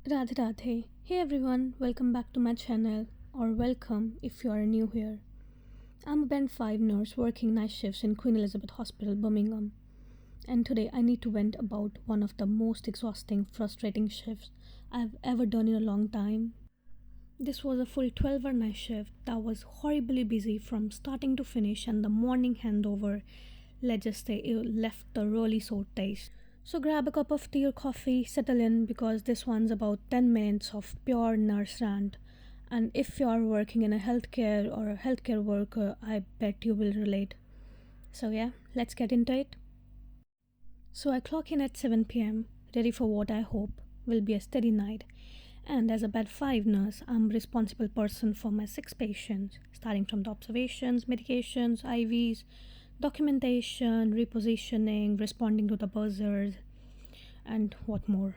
Radhe Radhe. Hey everyone, welcome back to my channel, or welcome if you are new here. I'm a Band 5 nurse working night shifts in Queen Elizabeth Hospital, Birmingham, and today I need to vent about one of the most exhausting, frustrating shifts I've ever done in a long time. This was a full 12-hour night shift that was horribly busy from starting to finish, and the morning handover, let's just say, it left a really sore taste. So grab a cup of tea or coffee, settle in because this one's about 10 minutes of pure nurse rant. And if you are working in a healthcare or a healthcare worker, I bet you will relate. So yeah, let's get into it. So I clock in at 7 p.m., ready for what I hope will be a steady night. And as a Bed 5 nurse, I'm responsible person for my 6 patients, starting from the observations, medications, IVs, documentation, repositioning, responding to the buzzers, and what more.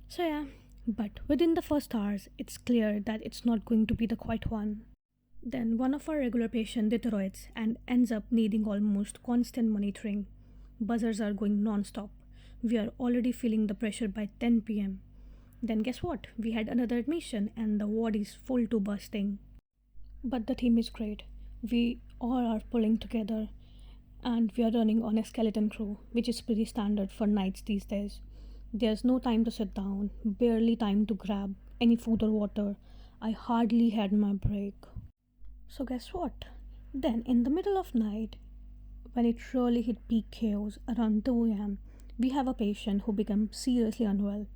So, yeah, but within the first hours, it's clear that it's not going to be the quiet one. Then one of our regular patients deteriorates and ends up needing almost constant monitoring. Buzzers are going non-stop. We are already feeling the pressure by 10 p.m. Then guess what? We had another admission and the ward is full to bursting. But the team is great. We all are pulling together and we are running on a skeleton crew, which is pretty standard for nights these days. There's no time to sit down, barely time to grab any food or water. I hardly had my break. So guess what? Then in the middle of night, when it really hit peak chaos around 2 a.m., we have a patient who became seriously unwell.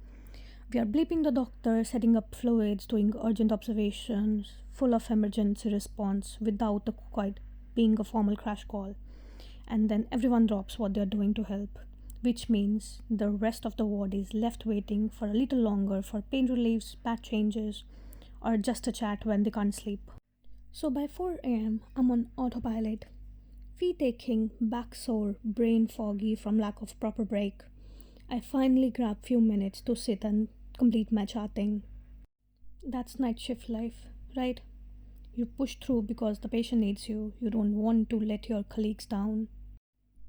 We are bleeping the doctor, setting up fluids, doing urgent observations, full of emergency response without the quite being a formal crash call. And then everyone drops what they're doing to help, which means the rest of the ward is left waiting for a little longer for pain reliefs, pad changes, or just a chat when they can't sleep. So by 4 am, I'm on autopilot, feet aching, back sore, brain foggy from lack of proper break. I finally grab few minutes to sit and complete my charting. That's night shift life, right? You push through because the patient needs you. You don't want to let your colleagues down.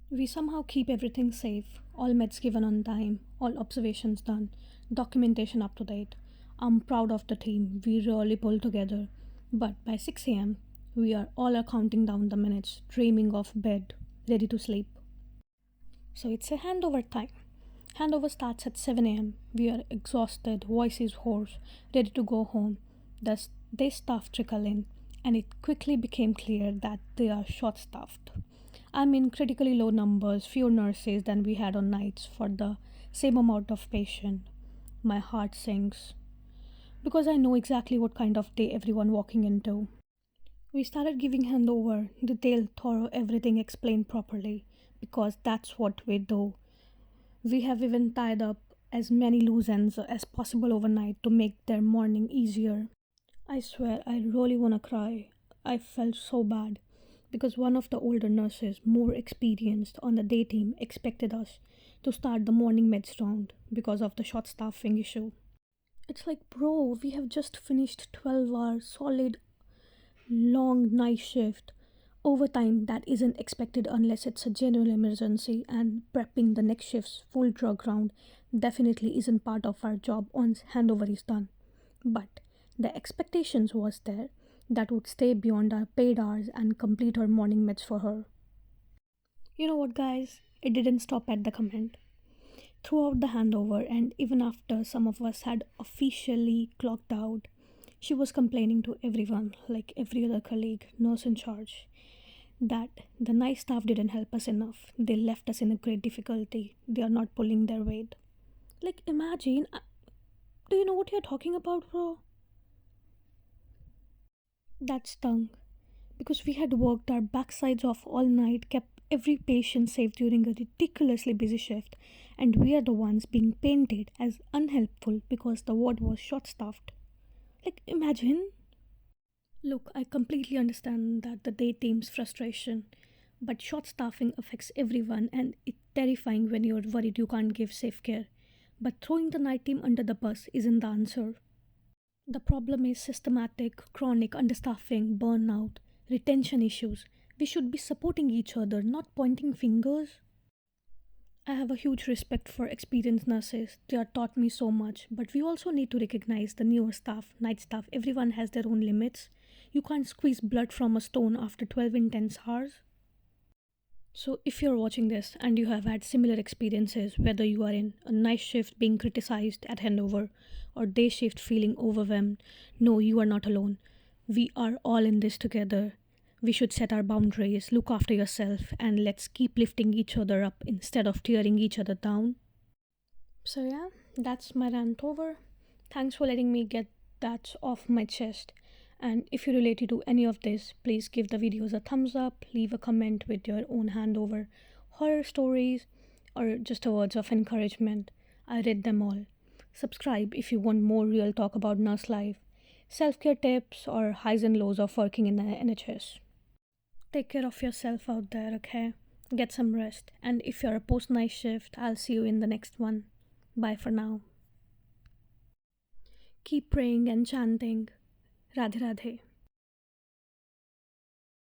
We somehow keep everything safe, all meds given on time, all observations done, documentation up to date. I'm proud of the team, we really pulled together. But by 6 am, we are all are counting down the minutes, dreaming of bed, ready to sleep. So it's a handover time. Handover starts at 7 am. We are exhausted, voices hoarse, ready to go home. Thus, they staff trickle in, and it quickly became clear that they are short staffed. I mean, critically low numbers, fewer nurses than we had on nights for the same amount of patient. My heart sinks because I know exactly what kind of day everyone walking into. We started giving handover, detailed, thorough, everything explained properly because that's what we do. We have even tied up as many loose ends as possible overnight to make their morning easier. I swear, I really wanna cry. I felt so bad because one of the older nurses, more experienced on the day team, expected us to start the morning meds round because of the short staffing issue. It's like, bro, we have just finished 12 hours solid long night shift. Overtime that isn't expected unless it's a genuine emergency, and prepping the next shift's full drug round definitely isn't part of our job once handover is done. But the expectations was there that would stay beyond our paid hours and complete her morning meds for her. You know what, guys? It didn't stop at the comment. Throughout the handover, and even after some of us had officially clocked out, she was complaining to everyone, like every other colleague, nurse in charge, that the night staff didn't help us enough. They left us in a great difficulty. They are not pulling their weight. Like, imagine. Do you know what you're talking about, bro? That stung. Because we had worked our backsides off all night, kept every patient safe during a ridiculously busy shift, and we are the ones being painted as unhelpful because the ward was short staffed. Like, imagine. Look, I completely understand that the day team's frustration, but short staffing affects everyone and it's terrifying when you're worried you can't give safe care. But throwing the night team under the bus isn't the answer. The problem is systematic, chronic understaffing, burnout, retention issues. We should be supporting each other, not pointing fingers. I have a huge respect for experienced nurses. They are taught me so much, but we also need to recognize the newer staff, night staff. Everyone has their own limits. You can't squeeze blood from a stone after 12 intense hours. So, if you're watching this and you have had similar experiences, whether you are in a night shift being criticized at handover or day shift feeling overwhelmed, no, you are not alone. We are all in this together. We should set our boundaries, look after yourself, and let's keep lifting each other up instead of tearing each other down. So, yeah, that's my rant over. Thanks for letting me get that off my chest. And if you related to any of this, please give the videos a thumbs up, leave a comment with your own handover, horror stories, or just a words of encouragement. I read them all. Subscribe if you want more real talk about nurse life, self care tips, or highs and lows of working in the NHS. Take care of yourself out there, okay? Get some rest. And if you're a post night shift, I'll see you in the next one. Bye for now. Keep praying and chanting. Radhe Radhe.